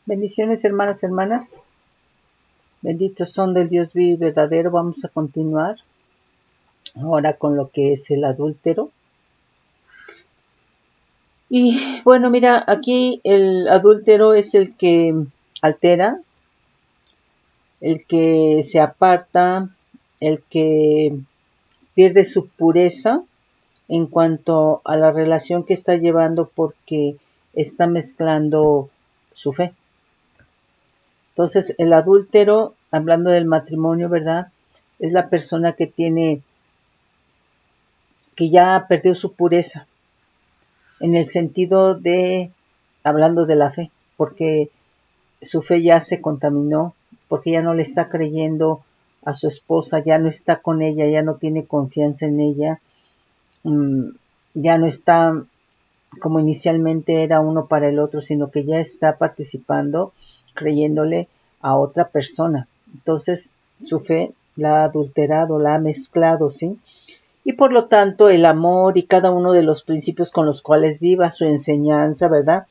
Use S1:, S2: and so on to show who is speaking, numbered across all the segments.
S1: Bendiciones, hermanos, hermanas. Benditos son del Dios vivo y verdadero. Vamos a continuar ahora con lo que es el adúltero. Y bueno, mira, aquí el adúltero es el que altera, el que se aparta, el que pierde su pureza en cuanto a la relación que está llevando porque está mezclando su fe. Entonces, el adúltero, hablando del matrimonio, ¿verdad? Es la persona que ya perdió su pureza, en el sentido de, hablando de la fe, porque su fe ya se contaminó, porque ya no le está creyendo a su esposa, ya no está con ella, ya no tiene confianza en ella, ya no está como inicialmente era uno para el otro, sino que ya está participando, creyéndole a otra persona. Entonces, su fe la ha adulterado, la ha mezclado, ¿sí? Y por lo tanto, el amor y cada uno de los principios con los cuales viva, su enseñanza, ¿verdad?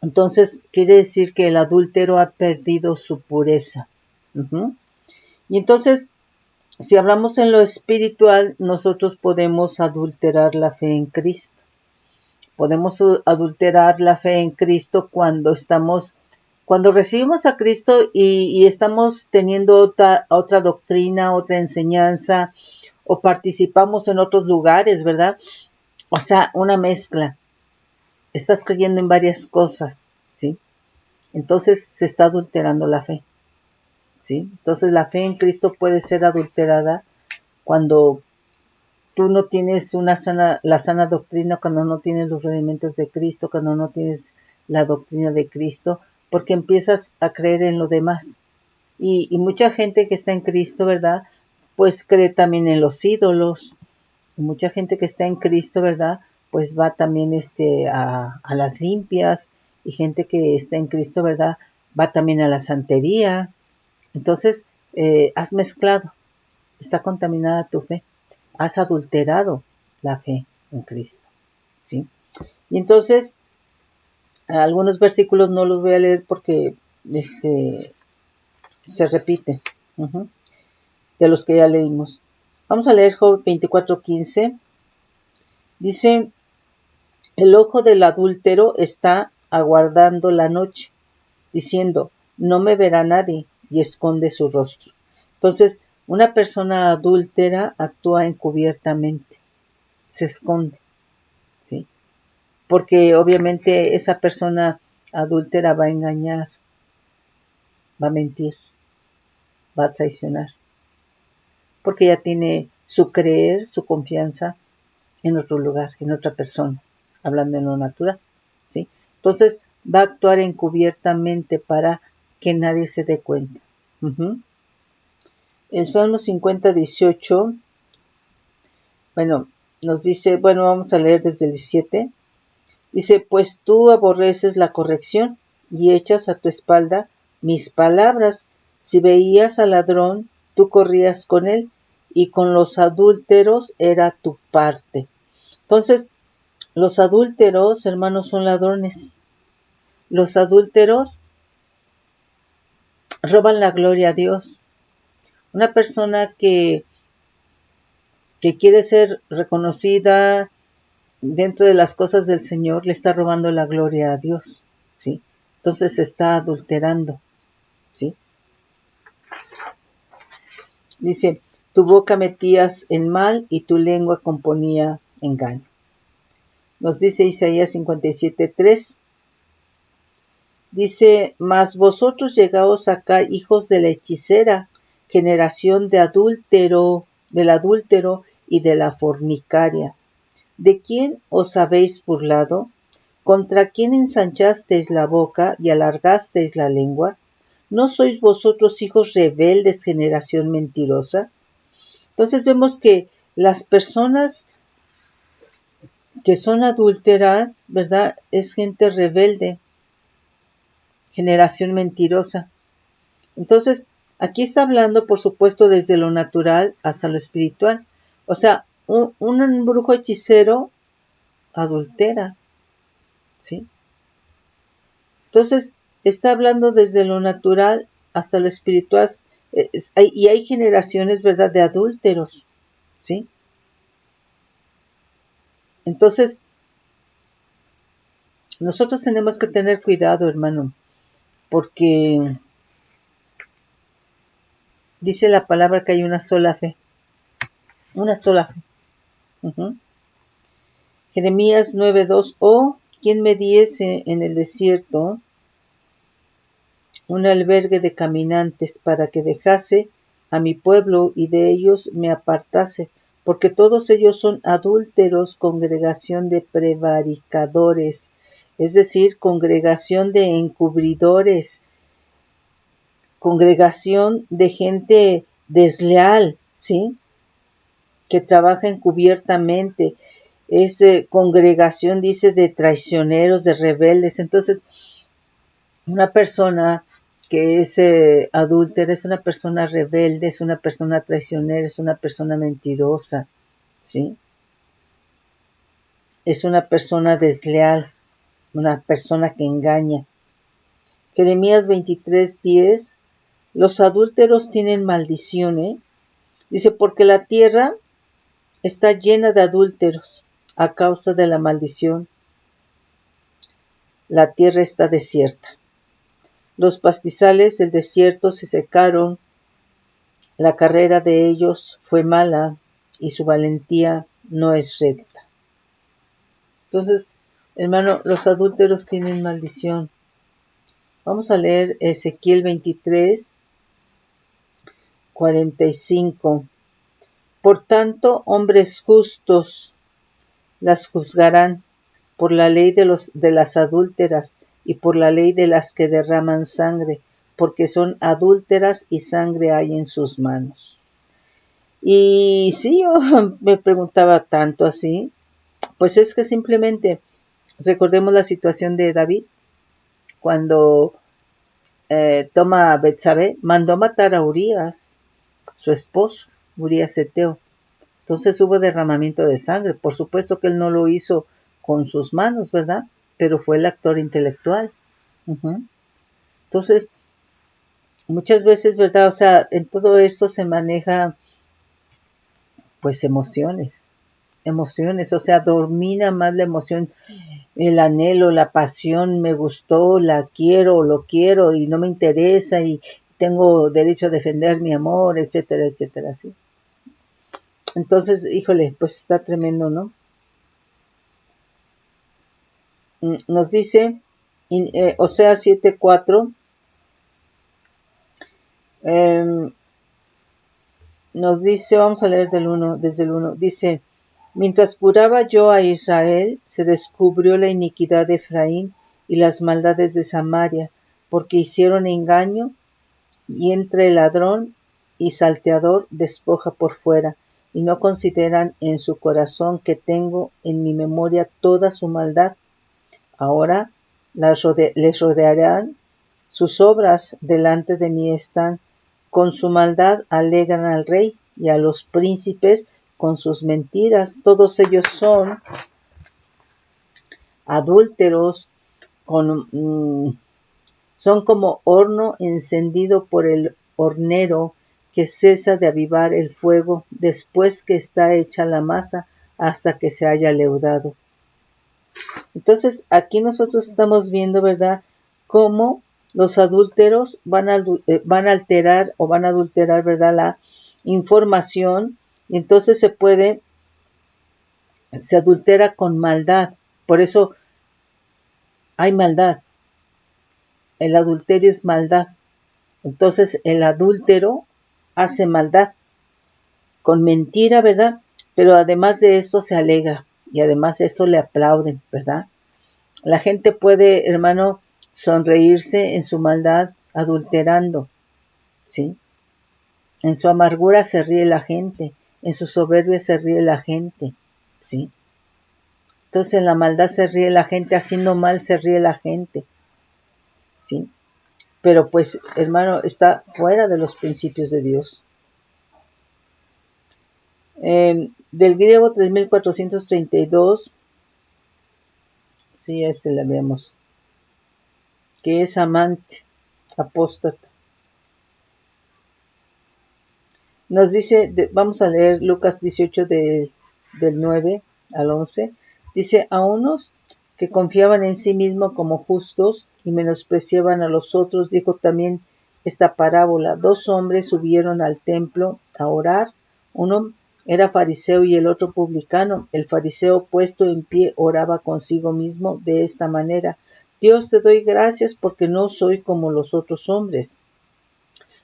S1: Entonces, quiere decir que el adúltero ha perdido su pureza. Y entonces, si hablamos en lo espiritual, nosotros podemos adulterar la fe en Cristo. Podemos adulterar la fe en Cristo cuando recibimos a Cristo y estamos teniendo otra doctrina, otra enseñanza, o participamos en otros lugares, ¿verdad? O sea, una mezcla. Estás creyendo en varias cosas, ¿sí? Entonces se está adulterando la fe, ¿sí? Entonces la fe en Cristo puede ser adulterada cuando tú no tienes la sana doctrina, cuando no tienes los rudimentos de Cristo, cuando no tienes la doctrina de Cristo, porque empiezas a creer en lo demás. Y mucha gente que está en Cristo, ¿verdad? Pues cree también en los ídolos. Y mucha gente que está en Cristo, ¿verdad? Pues va también a las limpias. Y gente que está en Cristo, ¿verdad? Va también a la santería. Entonces, has mezclado. Está contaminada tu fe. Has adulterado la fe en Cristo, ¿sí? Y entonces, algunos versículos no los voy a leer porque se repiten, de los que ya leímos. Vamos a leer Job 24:15. Dice, el ojo del adúltero está aguardando la noche, diciendo, no me verá nadie, y esconde su rostro. Entonces, una persona adúltera actúa encubiertamente, se esconde, ¿sí? Porque obviamente esa persona adúltera va a engañar, va a mentir, va a traicionar, porque ya tiene su creer, su confianza en otro lugar, en otra persona, hablando en lo natural, ¿sí? Entonces va a actuar encubiertamente para que nadie se dé cuenta. El Salmo 50:18, bueno, nos dice, vamos a leer desde el 17. Dice, pues tú aborreces la corrección y echas a tu espalda mis palabras. Si veías al ladrón, tú corrías con él, y con los adúlteros era tu parte. Entonces, los adúlteros, hermanos, son ladrones. Los adúlteros roban la gloria a Dios. Una persona que quiere ser reconocida dentro de las cosas del Señor le está robando la gloria a Dios, ¿sí? Entonces se está adulterando, ¿sí? Dice, tu boca metías en mal y tu lengua componía engaño. Nos dice Isaías 57:3. Dice, mas vosotros llegaos acá, hijos de la hechicera, generación del adúltero y de la fornicaria. ¿De quién os habéis burlado? ¿Contra quién ensanchasteis la boca y alargasteis la lengua? ¿No sois vosotros hijos rebeldes, generación mentirosa? Entonces vemos que las personas que son adúlteras, ¿verdad? Es gente rebelde, generación mentirosa. Entonces, aquí está hablando, por supuesto, desde lo natural hasta lo espiritual. O sea, un brujo hechicero adultera, ¿sí? Entonces, está hablando desde lo natural hasta lo espiritual. Y hay generaciones, ¿verdad?, de adúlteros, ¿sí? Entonces, nosotros tenemos que tener cuidado, hermano, porque dice la palabra que hay una sola fe. Una sola fe. Jeremías 9:2. Oh, ¿quién me diese en el desierto un albergue de caminantes para que dejase a mi pueblo y de ellos me apartase? Porque todos ellos son adúlteros, congregación de prevaricadores, es decir, congregación de encubridores, congregación de gente desleal, ¿sí?, que trabaja encubiertamente. Es congregación, dice, de traicioneros, de rebeldes. Entonces, una persona que es adúltera es una persona rebelde, es una persona traicionera, es una persona mentirosa, ¿sí? Es una persona desleal, una persona que engaña. Jeremías 23:10. Los adúlteros tienen maldición, Dice, porque la tierra está llena de adúlteros a causa de la maldición. La tierra está desierta. Los pastizales del desierto se secaron, la carrera de ellos fue mala y su valentía no es recta. Entonces, hermano, los adúlteros tienen maldición. Vamos a leer Ezequiel 23:45. Por tanto, hombres justos las juzgarán por la ley de las adúlteras y por la ley de las que derraman sangre, porque son adúlteras y sangre hay en sus manos. Y sí, yo me preguntaba tanto así, pues es que simplemente recordemos la situación de David, cuando toma a Betsabé, mandó matar a Urías, su esposo, Urías Eteo. Entonces hubo derramamiento de sangre. Por supuesto que él no lo hizo con sus manos, ¿verdad? Pero fue el actor intelectual. Entonces, muchas veces, ¿verdad? O sea, en todo esto se maneja, pues, emociones, o sea, domina más la emoción, el anhelo, la pasión, me gustó, la quiero, lo quiero y no me interesa y tengo derecho a defender mi amor, etcétera, etcétera, ¿sí? Entonces, híjole, pues está tremendo, ¿no? Nos dice, Oseas 7:4, nos dice, vamos a leer desde el 1, dice, mientras curaba yo a Israel, se descubrió la iniquidad de Efraín y las maldades de Samaria, porque hicieron engaño y entre ladrón y salteador despoja por fuera, y no consideran en su corazón que tengo en mi memoria toda su maldad. Ahora les rodearán sus obras delante de mí están. Con su maldad alegran al rey y a los príncipes con sus mentiras. Todos ellos son adúlteros, son como horno encendido por el hornero que cesa de avivar el fuego después que está hecha la masa hasta que se haya leudado. Entonces, aquí nosotros estamos viendo, ¿verdad?, cómo los adúlteros van a alterar o van a adulterar, ¿verdad?, la información, y entonces se adultera con maldad. Por eso hay maldad. El adulterio es maldad. Entonces, el adúltero hace maldad con mentira, ¿verdad? Pero además de esto se alegra y además de eso le aplauden, ¿verdad? La gente puede, hermano, sonreírse en su maldad adulterando, ¿sí? En su amargura se ríe la gente, en su soberbia se ríe la gente, ¿sí? Entonces en la maldad se ríe la gente, haciendo mal se ríe la gente, ¿sí? Pero pues, hermano, está fuera de los principios de Dios. Del griego 3432, sí, le vemos. que es amante, apóstata. Nos dice, vamos a leer Lucas 18 del 9 al 11. Dice, a unos que confiaban en sí mismos como justos y menospreciaban a los otros, dijo también esta parábola. 2 hombres subieron al templo a orar. Uno era fariseo y el otro publicano. El fariseo, puesto en pie, oraba consigo mismo de esta manera: Dios, te doy gracias porque no soy como los otros hombres,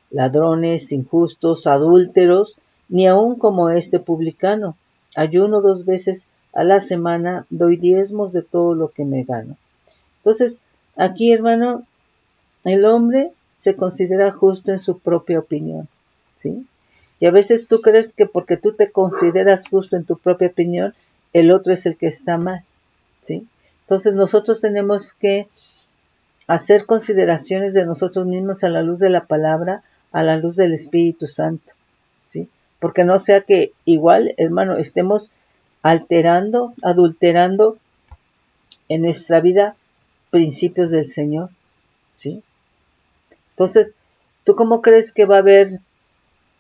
S1: ladrones, injustos, adúlteros, ni aun como este publicano. Ayuno 2 veces a la semana, doy diezmos de todo lo que me gano. Entonces, aquí, hermano, el hombre se considera justo en su propia opinión, ¿sí? Y a veces tú crees que porque tú te consideras justo en tu propia opinión, el otro es el que está mal, ¿sí? Entonces nosotros tenemos que hacer consideraciones de nosotros mismos a la luz de la palabra, a la luz del Espíritu Santo, ¿sí? Porque no sea que igual, hermano, estemos alterando, adulterando en nuestra vida principios del Señor, ¿sí? Entonces, ¿tú cómo crees que va a haber,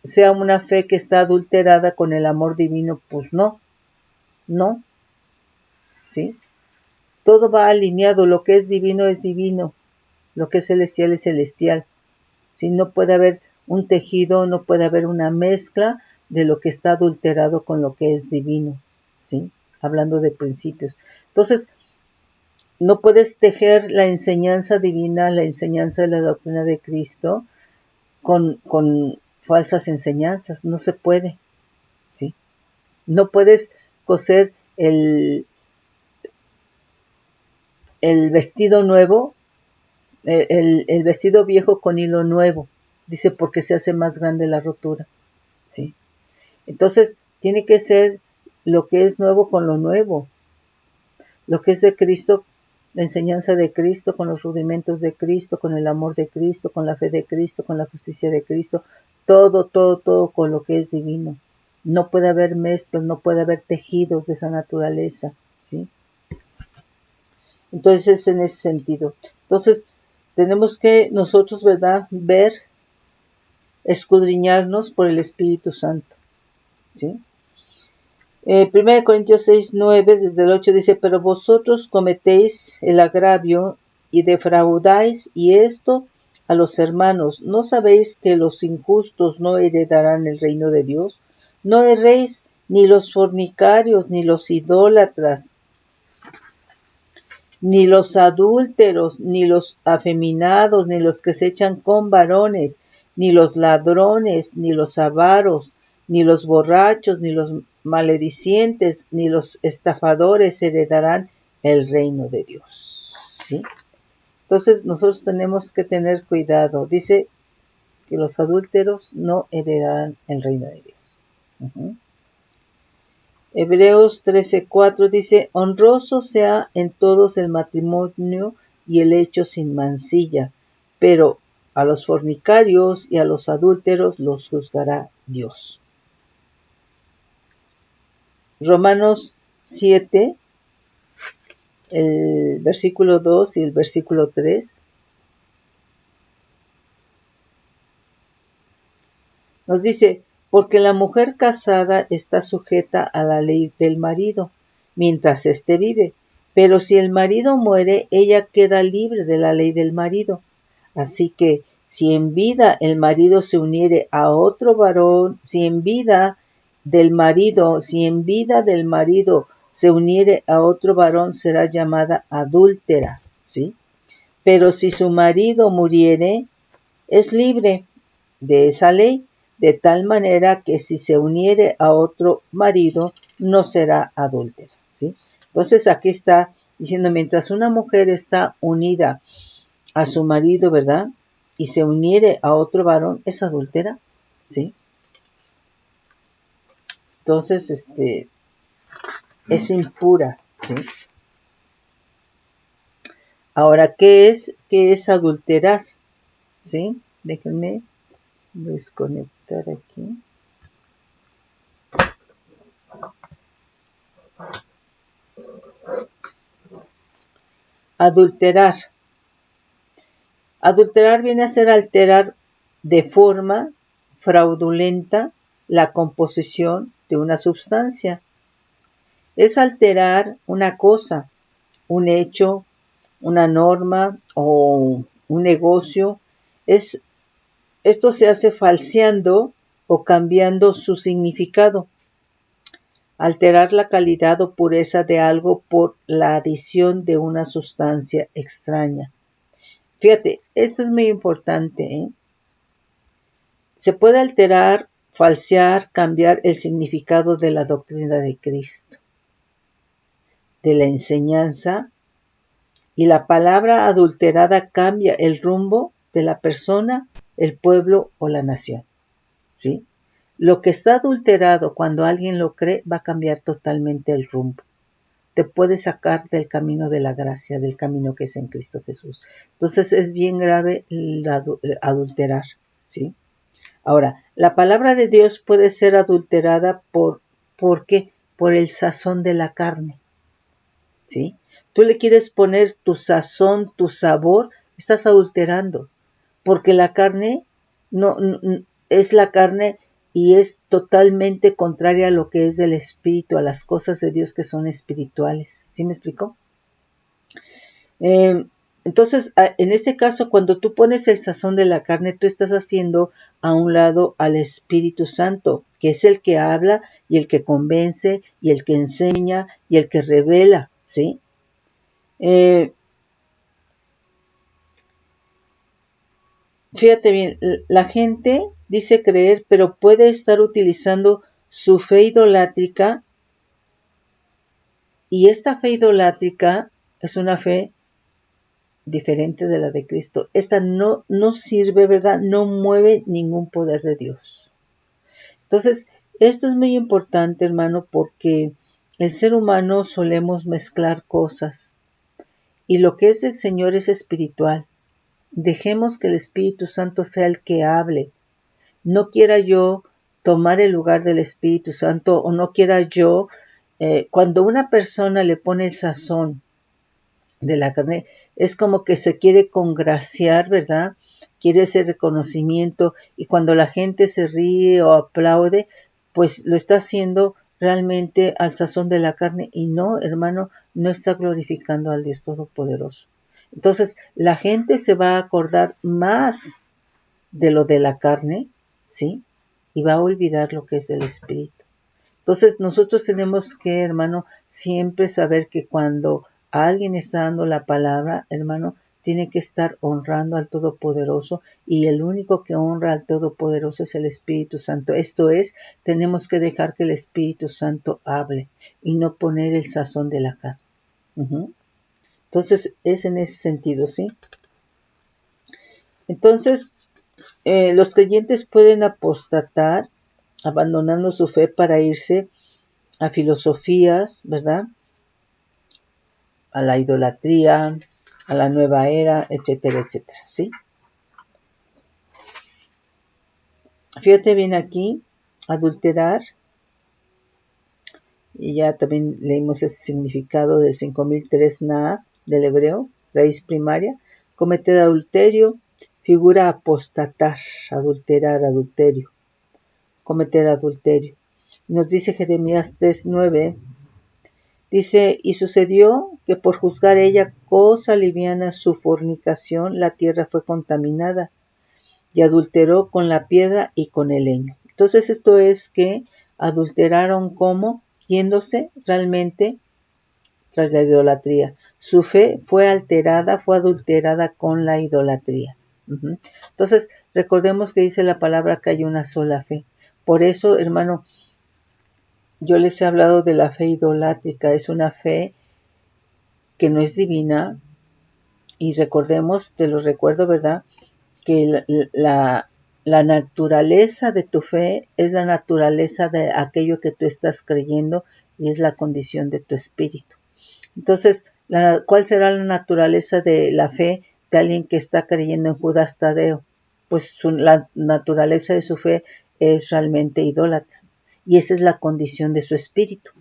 S1: sea una fe que está adulterada con el amor divino? Pues no, ¿sí? Todo va alineado, lo que es divino, lo que es celestial. ¿Sí? No puede haber un tejido, no puede haber una mezcla de lo que está adulterado con lo que es divino, ¿sí? Hablando de principios. Entonces, no puedes tejer la enseñanza divina, la enseñanza de la doctrina de Cristo con falsas enseñanzas, no se puede, ¿sí? No puedes coser el vestido nuevo, el vestido viejo con hilo nuevo, dice, porque se hace más grande la rotura, ¿sí? Entonces, tiene que ser lo que es nuevo con lo nuevo, lo que es de Cristo, la enseñanza de Cristo, con los rudimentos de Cristo, con el amor de Cristo, con la fe de Cristo, con la justicia de Cristo, todo con lo que es divino. No puede haber mezclas, no puede haber tejidos de esa naturaleza, ¿sí? Entonces es en ese sentido. Entonces tenemos que nosotros, ¿verdad?, ver, escudriñarnos por el Espíritu Santo, ¿sí? 1 Corintios 6:9, desde el 8 dice, pero vosotros cometéis el agravio y defraudáis, y esto a los hermanos. ¿No sabéis que los injustos no heredarán el reino de Dios? No erréis, ni los fornicarios, ni los idólatras, ni los adúlteros, ni los afeminados, ni los que se echan con varones, ni los ladrones, ni los avaros, ni los borrachos, ni los maledicientes, ni los estafadores heredarán el reino de Dios, ¿sí? Entonces nosotros tenemos que tener cuidado. Dice que los adúlteros no heredarán el reino de Dios. Hebreos 13:4 dice, honroso sea en todos el matrimonio y el hecho sin mancilla, pero a los fornicarios y a los adúlteros los juzgará Dios. Romanos 7, el versículo 2 y el versículo 3, nos dice, porque la mujer casada está sujeta a la ley del marido, mientras éste vive. Pero si el marido muere, ella queda libre de la ley del marido. Así que, si en vida el marido se uniere a otro varón, si en vida del marido se uniere a otro varón, será llamada adúltera, ¿sí? Pero si su marido muriere, es libre de esa ley, de tal manera que si se uniere a otro marido, no será adúltera, ¿sí? Entonces aquí está diciendo, mientras una mujer está unida a su marido, ¿verdad?, y se uniere a otro varón, es adúltera, ¿sí? Entonces, es impura, ¿sí? Ahora, ¿qué es adulterar? ¿Sí? Déjenme desconectar aquí. Adulterar. Adulterar viene a ser alterar de forma fraudulenta la composición de una sustancia. Es alterar una cosa, un hecho, una norma o un negocio. Esto se hace falseando o cambiando su significado. Alterar la calidad o pureza de algo por la adición de una sustancia extraña. Fíjate, esto es muy importante, ¿eh? Se puede alterar, falsear, cambiar el significado de la doctrina de Cristo, de la enseñanza, y la palabra adulterada cambia el rumbo de la persona, el pueblo o la nación, ¿sí? Lo que está adulterado cuando alguien lo cree va a cambiar totalmente el rumbo. Te puede sacar del camino de la gracia, del camino que es en Cristo Jesús. Entonces es bien grave adulterar, ¿sí? Ahora, la palabra de Dios puede ser adulterada ¿por qué? Por el sazón de la carne, ¿sí? Tú le quieres poner tu sazón, tu sabor, estás adulterando, porque la carne no es la carne y es totalmente contraria a lo que es del espíritu, a las cosas de Dios que son espirituales. ¿Sí me explico? Entonces, en este caso, cuando tú pones el sazón de la carne, tú estás haciendo a un lado al Espíritu Santo, que es el que habla y el que convence y el que enseña y el que revela, ¿sí? Fíjate bien, la gente dice creer, pero puede estar utilizando su fe idolátrica, y esta fe idolátrica es una fe diferente de la de Cristo. Esta no sirve, ¿verdad? No mueve ningún poder de Dios. Entonces, esto es muy importante, hermano, porque el ser humano solemos mezclar cosas, y lo que es del Señor es espiritual. Dejemos que el Espíritu Santo sea el que hable. No quiera yo tomar el lugar del Espíritu Santo, o no quiera yo, cuando una persona le pone el sazón de la carne, es como que se quiere congraciar, ¿verdad? Quiere ese reconocimiento, y cuando la gente se ríe o aplaude, pues lo está haciendo realmente al sazón de la carne, y no, hermano, no está glorificando al Dios Todopoderoso. Entonces, la gente se va a acordar más de lo de la carne, ¿sí? Y va a olvidar lo que es del Espíritu. Entonces, nosotros tenemos que, hermano, siempre saber que cuando alguien está dando la palabra, hermano, tiene que estar honrando al Todopoderoso, y el único que honra al Todopoderoso es el Espíritu Santo. Esto es, tenemos que dejar que el Espíritu Santo hable y no poner el sazón de la carne. Entonces, es en ese sentido, ¿sí? Entonces, los creyentes pueden apostatar abandonando su fe para irse a filosofías, ¿verdad? A la idolatría, a la nueva era, etcétera, etcétera, ¿sí? Fíjate bien aquí, adulterar, y ya también leímos ese significado del 5003 na del hebreo, raíz primaria, cometer adulterio, figura apostatar, adulterar, adulterio, cometer adulterio. Nos dice Jeremías 3:9, dice, y sucedió que por juzgar ella cosa liviana su fornicación, la tierra fue contaminada, y adulteró con la piedra y con el leño. Entonces esto es que adulteraron como yéndose realmente tras la idolatría. Su fe fue alterada, fue adulterada con la idolatría. Entonces recordemos que dice la palabra que hay una sola fe. Por eso, hermano, yo les he hablado de la fe idolátrica. Es una fe que no es divina, y recordemos, te lo recuerdo, ¿verdad?, que la naturaleza de tu fe es la naturaleza de aquello que tú estás creyendo, y es la condición de tu espíritu. Entonces, ¿cuál será la naturaleza de la fe de alguien que está creyendo en Judas Tadeo? Pues la naturaleza de su fe es realmente idólatra, y esa es la condición de su espíritu.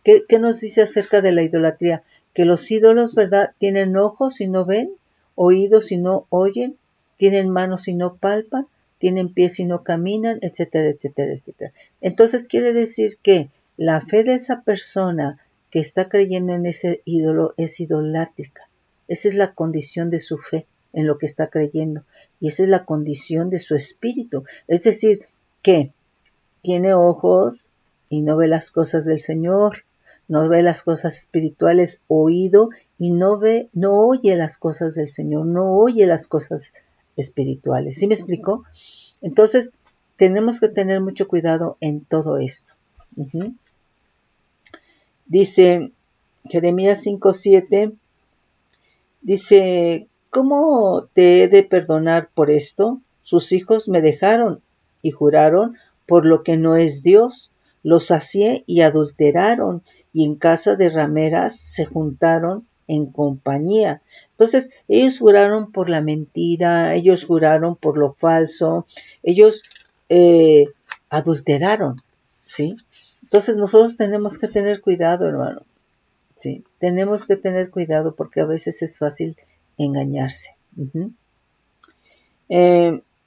S1: ¿Qué nos dice acerca de la idolatría? Que los ídolos, ¿verdad?, tienen ojos y no ven, oídos y no oyen, tienen manos y no palpan, tienen pies y no caminan, etcétera, etcétera, etcétera. Entonces quiere decir que la fe de esa persona que está creyendo en ese ídolo es idolátrica. Esa es la condición de su fe en lo que está creyendo. Y esa es la condición de su espíritu. Es decir, que tiene ojos y no ve las cosas del Señor, no ve las cosas espirituales, oído y no oye las cosas del Señor, no oye las cosas espirituales. ¿Sí me explicó? Entonces, tenemos que tener mucho cuidado en todo esto. Dice Jeremías 5:7, dice, ¿cómo te he de perdonar por esto? Sus hijos me dejaron y juraron por lo que no es Dios. Los sacié y adulteraron, y en casa de rameras se juntaron en compañía. Entonces, ellos juraron por la mentira, ellos juraron por lo falso, ellos adulteraron, ¿sí? Entonces, nosotros tenemos que tener cuidado, hermano. Sí, tenemos que tener cuidado porque a veces es fácil engañarse.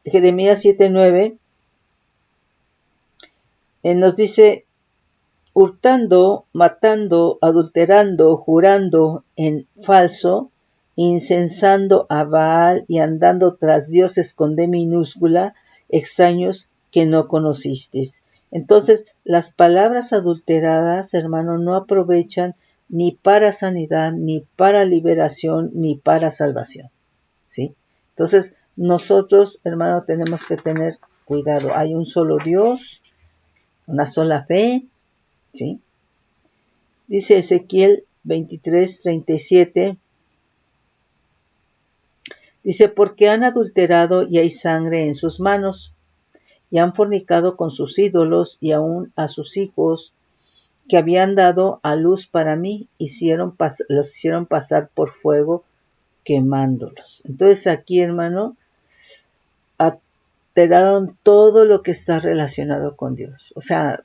S1: Jeremías 7:9 nos dice, hurtando, matando, adulterando, jurando en falso, incensando a Baal y andando tras dioses con D minúscula, extraños que no conocisteis. Entonces, las palabras adulteradas, hermano, no aprovechan ni para sanidad, ni para liberación, ni para salvación. ¿Sí? Entonces, nosotros, hermano, tenemos que tener cuidado. Hay un solo Dios, una sola fe, ¿sí? Dice Ezequiel 23:37, dice, porque han adulterado y hay sangre en sus manos, y han fornicado con sus ídolos, y aun a sus hijos que habían dado a luz para mí, los hicieron pasar por fuego, quemándolos. Entonces aquí, hermano, alteraron todo lo que está relacionado con Dios. O sea,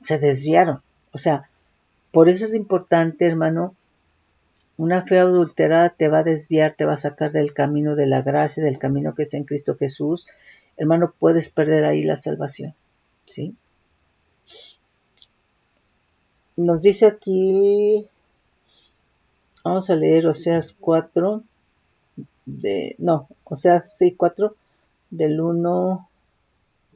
S1: se desviaron. O sea, por eso es importante, hermano, una fe adulterada te va a desviar, te va a sacar del camino de la gracia, del camino que es en Cristo Jesús. Hermano, puedes perder ahí la salvación, ¿sí? Nos dice aquí, vamos a leer Oseas 4, Oseas 4, del 1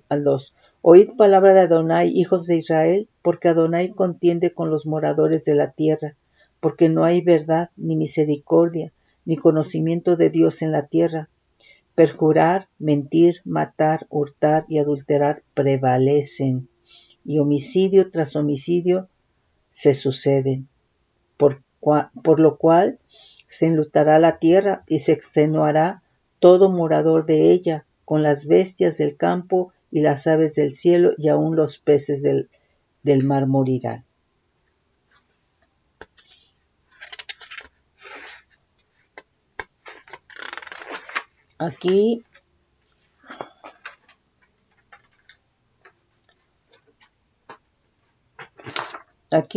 S1: al 2. Oíd palabra de Adonai, hijos de Israel, porque Adonai contiende con los moradores de la tierra, porque no hay verdad, ni misericordia, ni conocimiento de Dios en la tierra. Perjurar, mentir, matar, hurtar y adulterar prevalecen, y homicidio tras homicidio se suceden, por lo cual se enlutará la tierra y se extenuará todo morador de ella, con las bestias del campo y las aves del cielo, y aun los peces del mar morirán. Aquí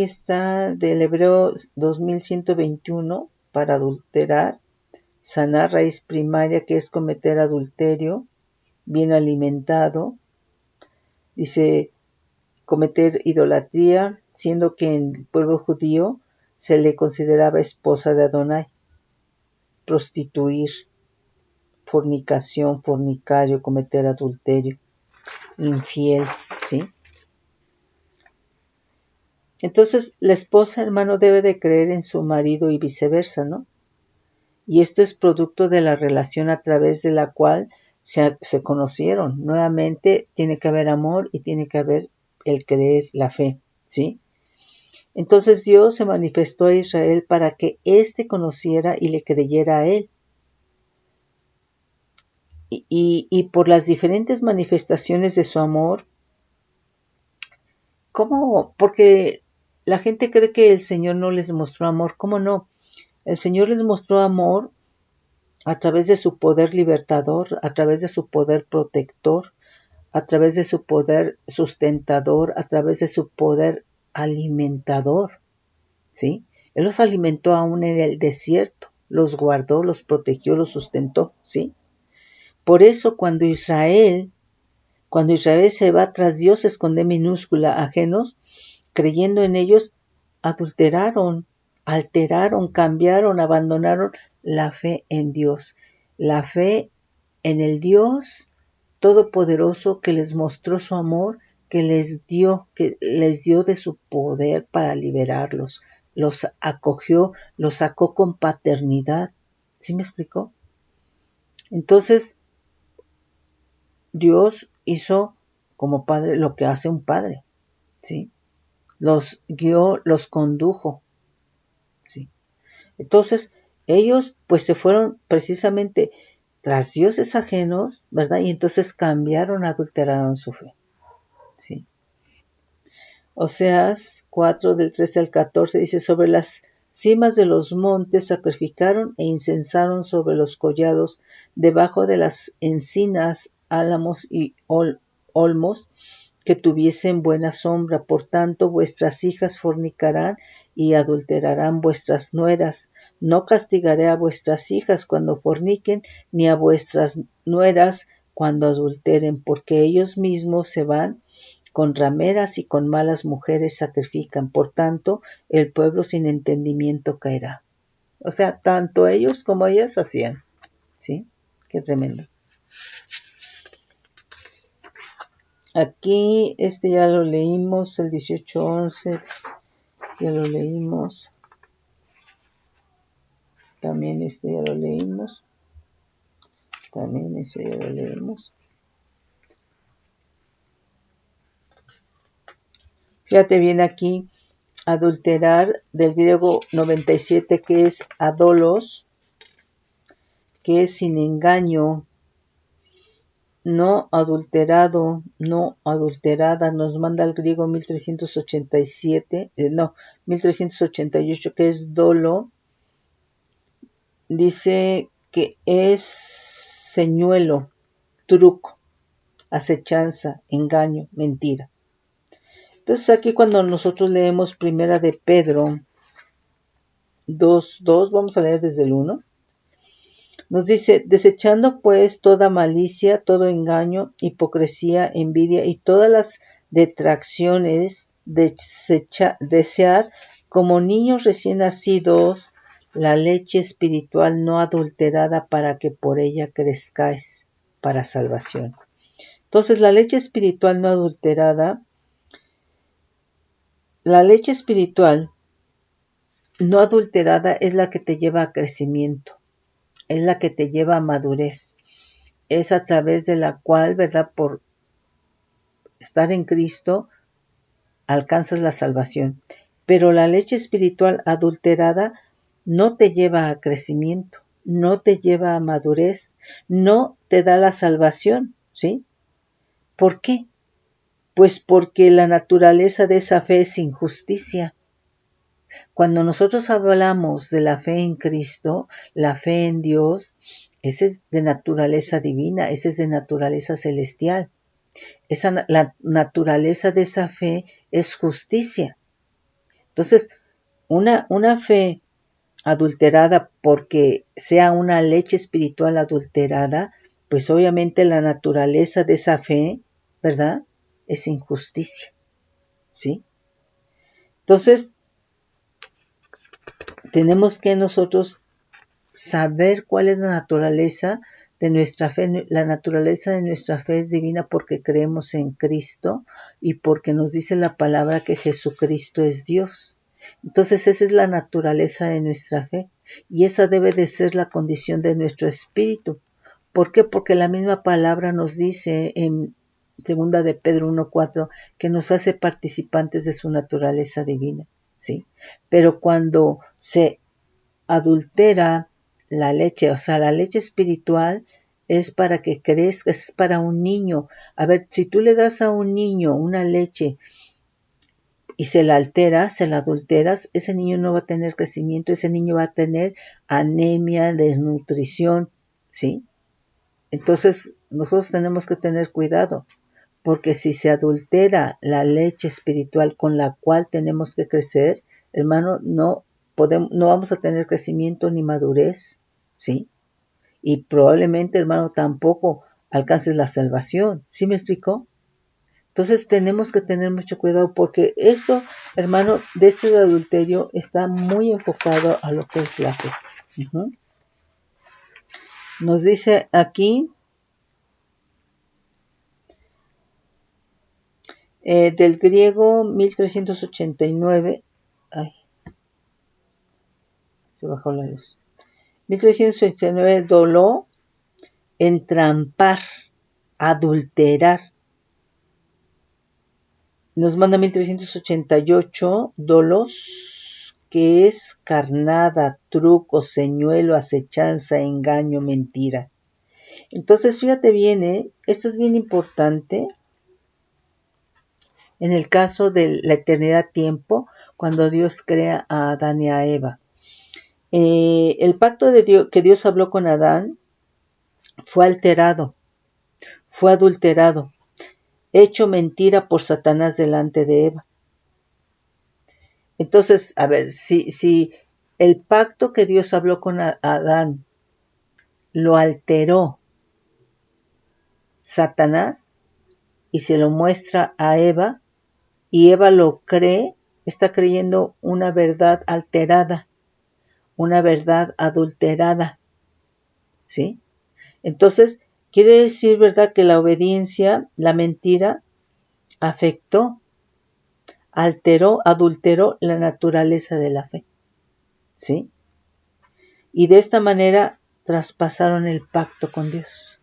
S1: está del Hebreo 2121, para adulterar, sanar raíz primaria, que es cometer adulterio, bien alimentado. Dice, cometer idolatría, siendo que en el pueblo judío se le consideraba esposa de Adonai. Prostituir, fornicación, fornicario, cometer adulterio, infiel, ¿sí? Entonces, la esposa, hermano, debe de creer en su marido y viceversa, ¿no? Y esto es producto de la relación a través de la cual se conocieron. Nuevamente, tiene que haber amor y tiene que haber el creer, la fe, ¿sí? Entonces Dios se manifestó a Israel para que éste conociera y le creyera a él. Y por las diferentes manifestaciones de su amor, ¿cómo? Porque la gente cree que el Señor no les mostró amor. ¿Cómo no? El Señor les mostró amor a través de su poder libertador, a través de su poder protector, a través de su poder sustentador, a través de su poder alimentador, ¿sí? Él los alimentó aún en el desierto, los guardó, los protegió, los sustentó, ¿sí? Por eso cuando Israel se va tras dioses con D minúscula ajenos, creyendo en ellos, adulteraron, alteraron, cambiaron, abandonaron la fe en Dios, la fe en el Dios Todopoderoso que les mostró su amor, que les dio de su poder para liberarlos, los acogió, los sacó con paternidad. ¿Sí me explicó? Entonces, Dios hizo como padre lo que hace un padre, ¿sí? Los guió, los condujo, ¿sí? Entonces, ellos pues se fueron precisamente tras dioses ajenos, ¿verdad? Y entonces cambiaron, adulteraron su fe, ¿sí? Oseas 4 del 13 al 14 dice, sobre las cimas de los montes sacrificaron e incensaron sobre los collados, debajo de las encinas, álamos y olmos, que tuviesen buena sombra. Por tanto, vuestras hijas fornicarán y adulterarán vuestras nueras. No castigaré a vuestras hijas cuando forniquen, ni a vuestras nueras cuando adulteren, porque ellos mismos se van con rameras y con malas mujeres sacrifican. Por tanto, el pueblo sin entendimiento caerá. O sea, tanto ellos como ellas hacían. ¿Sí? Qué tremendo. Aquí, ya lo leímos, el 18:11, ya lo leímos. También ya lo leímos. También ya lo leímos. Fíjate bien aquí, adulterar, del griego 97, que es adolos, que es sin engaño, no adulterado, no adulterada, nos manda el griego 1388, que es dolo, dice que es señuelo, truco, acechanza, engaño, mentira. Entonces aquí cuando nosotros leemos primera de Pedro 2:2, vamos a leer desde el 1. Nos dice, desechando pues toda malicia, todo engaño, hipocresía, envidia y todas las detracciones, desear como niños recién nacidos la leche espiritual no adulterada para que por ella crezcáis para salvación. Entonces la leche espiritual no adulterada, la leche espiritual no adulterada es la que te lleva a crecimiento, es la que te lleva a madurez. Es a través de la cual, ¿verdad? Por estar en Cristo, alcanzas la salvación. Pero la leche espiritual adulterada no te lleva a crecimiento, no te lleva a madurez, no te da la salvación, ¿sí? ¿Por qué? Pues porque la naturaleza de esa fe es injusticia. Cuando nosotros hablamos de la fe en Cristo, la fe en Dios, esa es de naturaleza divina, esa es de naturaleza celestial. La naturaleza de esa fe es justicia. Entonces, una fe adulterada porque sea una leche espiritual adulterada, pues obviamente la naturaleza de esa fe, ¿verdad? Es injusticia, ¿sí? Entonces, tenemos que nosotros saber cuál es la naturaleza de nuestra fe. La naturaleza de nuestra fe es divina porque creemos en Cristo y porque nos dice la palabra que Jesucristo es Dios. Entonces esa es la naturaleza de nuestra fe y esa debe de ser la condición de nuestro espíritu. ¿Por qué? Porque la misma palabra nos dice en 2 de Pedro 1:4 que nos hace participantes de su naturaleza divina, ¿sí? Pero cuando se adultera la leche, o sea, la leche espiritual es para que crezca, es para un niño. A ver, si tú le das a un niño una leche y se la alteras, se la adulteras, ese niño no va a tener crecimiento, ese niño va a tener anemia, desnutrición, ¿sí? Entonces, nosotros tenemos que tener cuidado, porque si se adultera la leche espiritual con la cual tenemos que crecer, hermano, no no vamos a tener crecimiento ni madurez, ¿sí? Y probablemente, hermano, tampoco alcances la salvación. ¿Sí me explicó? Entonces tenemos que tener mucho cuidado porque esto, hermano, de este adulterio está muy enfocado a lo que es la fe. Uh-huh. Nos dice aquí, del griego 1389, ay, se bajó la luz, 1389, doló, entrampar, adulterar. Nos manda 1388, dolos, que es carnada, truco, señuelo, acechanza, engaño, mentira. Entonces, fíjate bien, esto es bien importante en el caso de la eternidad tiempo, cuando Dios crea a Adán y a Eva. El pacto de Dios, que Dios habló con Adán fue alterado, fue adulterado, hecho mentira por Satanás delante de Eva. Entonces, a ver, si el pacto que Dios habló con Adán lo alteró Satanás y se lo muestra a Eva, y Eva lo cree, está creyendo una verdad alterada, una verdad adulterada, ¿sí? Entonces, quiere decir, ¿verdad?, que la obediencia, la mentira, afectó, alteró, adulteró la naturaleza de la fe, ¿sí? Y de esta manera traspasaron el pacto con Dios.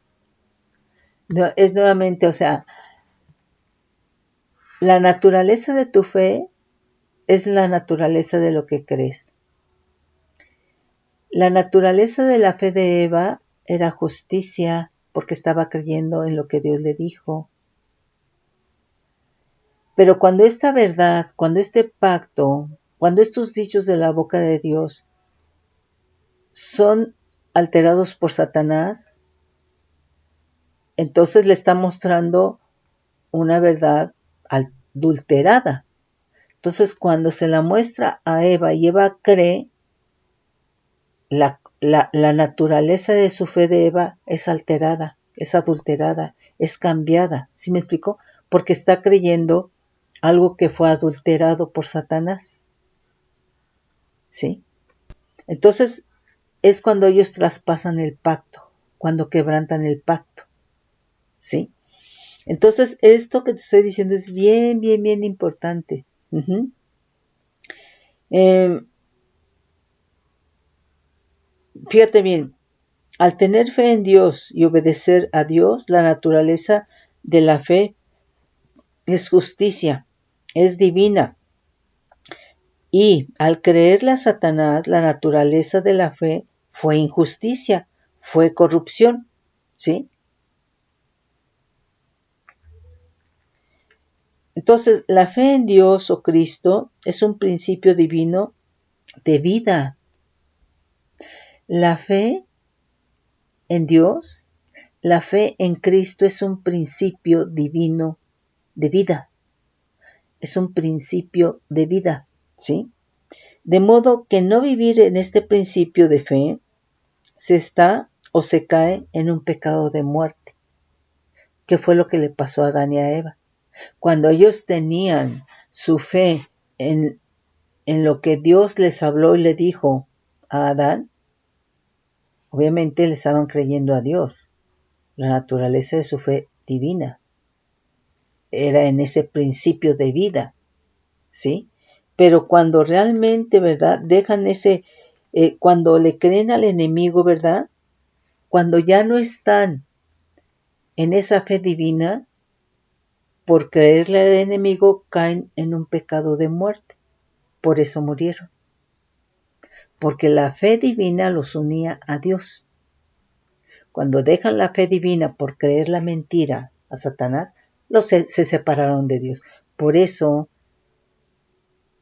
S1: Es nuevamente, o sea, la naturaleza de tu fe es la naturaleza de lo que crees. La naturaleza de la fe de Eva era justicia porque estaba creyendo en lo que Dios le dijo. Pero cuando esta verdad, cuando este pacto, cuando estos dichos de la boca de Dios son alterados por Satanás, entonces le está mostrando una verdad adulterada. Entonces, cuando se la muestra a Eva y Eva cree, la naturaleza de su fe de Eva es alterada, es adulterada, es cambiada. ¿Sí me explico? Porque está creyendo algo que fue adulterado por Satanás. ¿Sí? Entonces, es cuando ellos traspasan el pacto, cuando quebrantan el pacto. ¿Sí? Entonces, esto que te estoy diciendo es bien, bien, bien importante. Uh-huh. Fíjate bien, al tener fe en Dios y obedecer a Dios, la naturaleza de la fe es justicia, es divina. Y al creerle a Satanás, la naturaleza de la fe fue injusticia, fue corrupción. ¿Sí? Entonces, la fe en Dios o Cristo es un principio divino de vida. La fe en Dios, la fe en Cristo es un principio divino de vida. Es un principio de vida, ¿sí? De modo que no vivir en este principio de fe se está o se cae en un pecado de muerte, que fue lo que le pasó a Adán y a Eva. Cuando ellos tenían su fe en lo que Dios les habló y le dijo a Adán, obviamente le estaban creyendo a Dios. La naturaleza de su fe divina era en ese principio de vida, ¿sí? Pero cuando realmente, ¿verdad?, dejan cuando le creen al enemigo, ¿verdad?, cuando ya no están en esa fe divina, por creerle al enemigo caen en un pecado de muerte. Por eso murieron. Porque la fe divina los unía a Dios. Cuando dejan la fe divina por creer la mentira a Satanás, se separaron de Dios. Por eso,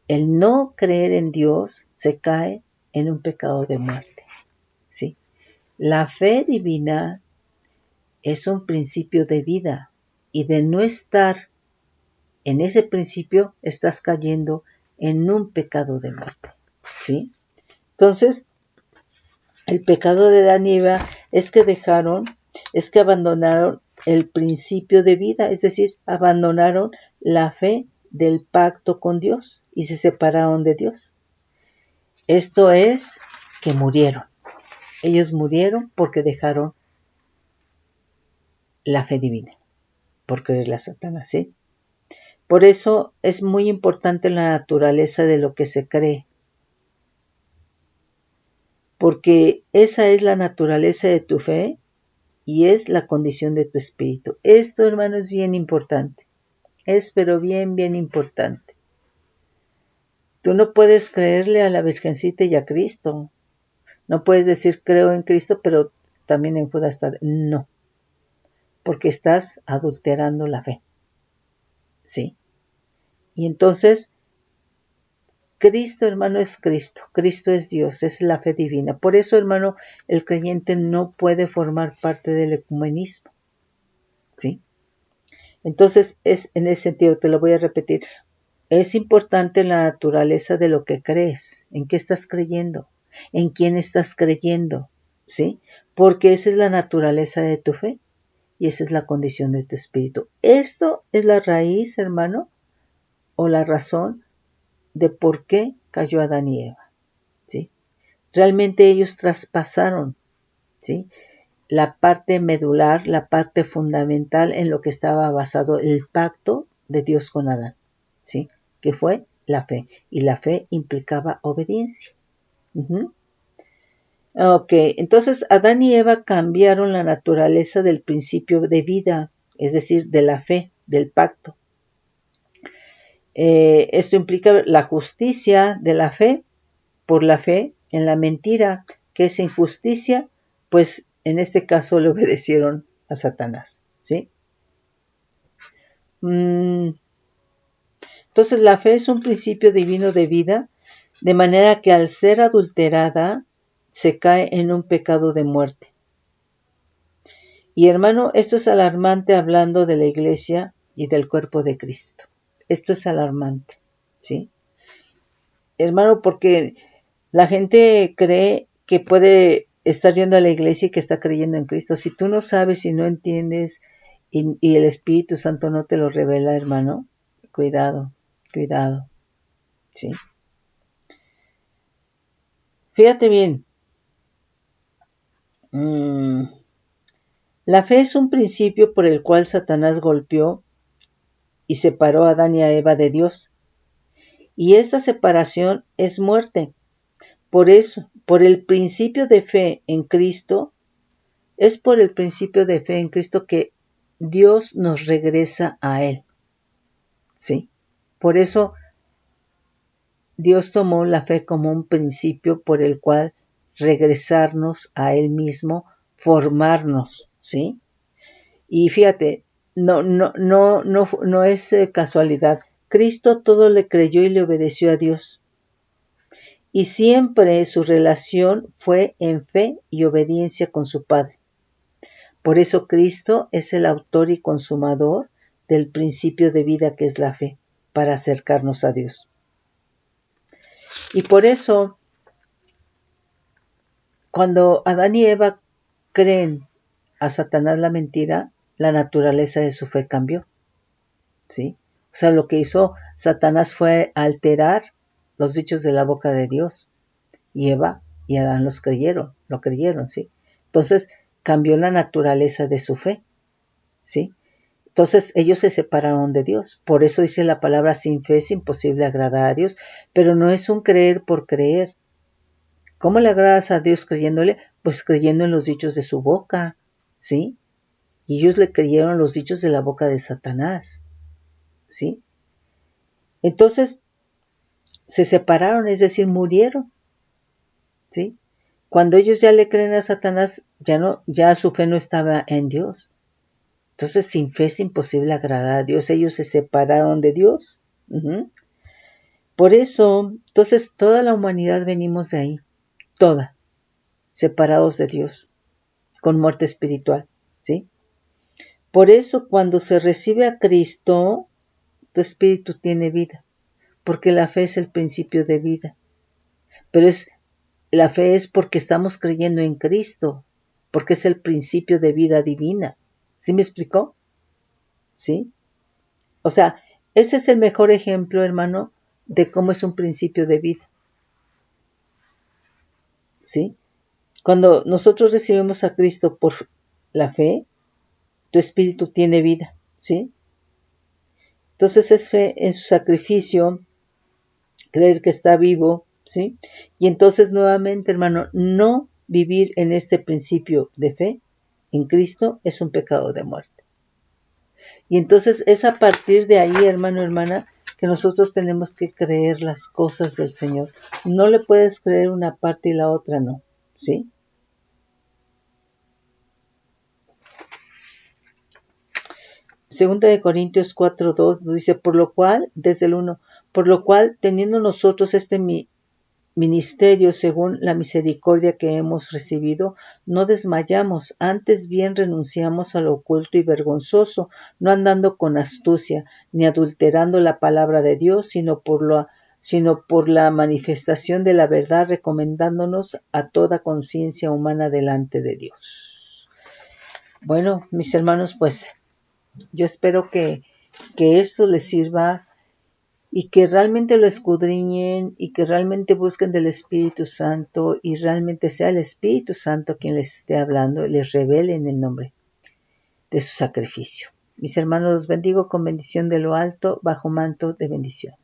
S1: el no creer en Dios se cae en un pecado de muerte. ¿Sí? La fe divina es un principio de vida, y de no estar en ese principio estás cayendo en un pecado de muerte. ¿Sí? Entonces, el pecado de Adán y Eva es que abandonaron el principio de vida, es decir, abandonaron la fe del pacto con Dios y se separaron de Dios. Esto es que murieron. Ellos murieron porque dejaron la fe divina, por creerle a Satanás, ¿sí? Por eso es muy importante la naturaleza de lo que se cree, porque esa es la naturaleza de tu fe y es la condición de tu espíritu. Esto, hermano, es bien importante. Es pero bien, bien importante. Tú no puedes creerle a la Virgencita y a Cristo. No puedes decir creo en Cristo, pero también en Judas está. No, porque estás adulterando la fe. ¿Sí? Y entonces, Cristo, hermano, es Cristo. Cristo es Dios, es la fe divina. Por eso, hermano, el creyente no puede formar parte del ecumenismo. ¿Sí? Entonces, es en ese sentido, te lo voy a repetir, es importante la naturaleza de lo que crees, en qué estás creyendo, en quién estás creyendo, ¿sí? Porque esa es la naturaleza de tu fe y esa es la condición de tu espíritu. Esto es la raíz, hermano, o la razón de por qué cayó Adán y Eva, ¿sí? Realmente ellos traspasaron, ¿sí? La parte medular, la parte fundamental en lo que estaba basado el pacto de Dios con Adán, ¿sí? Que fue la fe, y la fe implicaba obediencia. Ok, entonces Adán y Eva cambiaron la naturaleza del principio de vida, es decir, de la fe, del pacto. Esto implica la justicia de la fe por la fe en la mentira, que es injusticia, pues en este caso le obedecieron a Satanás, ¿sí? Entonces la fe es un principio divino de vida, de manera que al ser adulterada se cae en un pecado de muerte. Y hermano, esto es alarmante hablando de la iglesia y del cuerpo de Cristo. Esto es alarmante, ¿sí? Hermano, porque la gente cree que puede estar yendo a la iglesia y que está creyendo en Cristo. Si tú no sabes y no entiendes y el Espíritu Santo no te lo revela, hermano, cuidado, cuidado, ¿sí? Fíjate bien. La fe es un principio por el cual Satanás golpeó y separó a Adán y a Eva de Dios. Y esta separación es muerte. Por eso, por el principio de fe en Cristo, es por el principio de fe en Cristo que Dios nos regresa a Él. ¿Sí? Por eso Dios tomó la fe como un principio por el cual regresarnos a Él mismo, formarnos, ¿sí? Y fíjate, no es casualidad. Cristo todo le creyó y le obedeció a Dios. Y siempre su relación fue en fe y obediencia con su Padre. Por eso Cristo es el autor y consumador del principio de vida que es la fe, para acercarnos a Dios. Y por eso, cuando Adán y Eva creen a Satanás la mentira, la naturaleza de su fe cambió, ¿sí? O sea, lo que hizo Satanás fue alterar los dichos de la boca de Dios. Y Eva y Adán lo creyeron, ¿sí? Entonces, cambió la naturaleza de su fe, ¿sí? Entonces, ellos se separaron de Dios. Por eso dice la palabra, sin fe es imposible agradar a Dios, pero no es un creer por creer. ¿Cómo le agradas a Dios creyéndole? Pues creyendo en los dichos de su boca, ¿sí? Y ellos le creyeron los dichos de la boca de Satanás, ¿sí? Entonces, se separaron, es decir, murieron, ¿sí? Cuando ellos ya le creen a Satanás, ya su fe no estaba en Dios. Entonces, sin fe es imposible agradar a Dios. Ellos se separaron de Dios. Por eso, entonces, toda la humanidad venimos de ahí. Toda. Separados de Dios. Con muerte espiritual. ¿Sí? Por eso, cuando se recibe a Cristo, tu espíritu tiene vida. Porque la fe es el principio de vida. Pero es La fe es porque estamos creyendo en Cristo, porque es el principio de vida divina. ¿Sí me explicó? ¿Sí? O sea, ese es el mejor ejemplo, hermano, de cómo es un principio de vida. ¿Sí? Cuando nosotros recibimos a Cristo por la fe, tu espíritu tiene vida. ¿Sí? Entonces es fe en su sacrificio, creer que está vivo, ¿sí? Y entonces nuevamente, hermano, no vivir en este principio de fe en Cristo es un pecado de muerte. Y entonces es a partir de ahí, hermano, hermana, que nosotros tenemos que creer las cosas del Señor. No le puedes creer una parte y la otra no, ¿sí? Segunda de Corintios 4:2 nos dice, por lo cual, desde el 1, por lo cual, teniendo nosotros este ministerio según la misericordia que hemos recibido, no desmayamos, antes bien renunciamos a lo oculto y vergonzoso, no andando con astucia, ni adulterando la palabra de Dios, sino por la manifestación de la verdad, recomendándonos a toda conciencia humana delante de Dios. Bueno, mis hermanos, pues yo espero que esto les sirva y que realmente lo escudriñen y que realmente busquen del Espíritu Santo y realmente sea el Espíritu Santo quien les esté hablando y les revele en el nombre de su sacrificio. Mis hermanos, los bendigo con bendición de lo alto, bajo manto de bendición.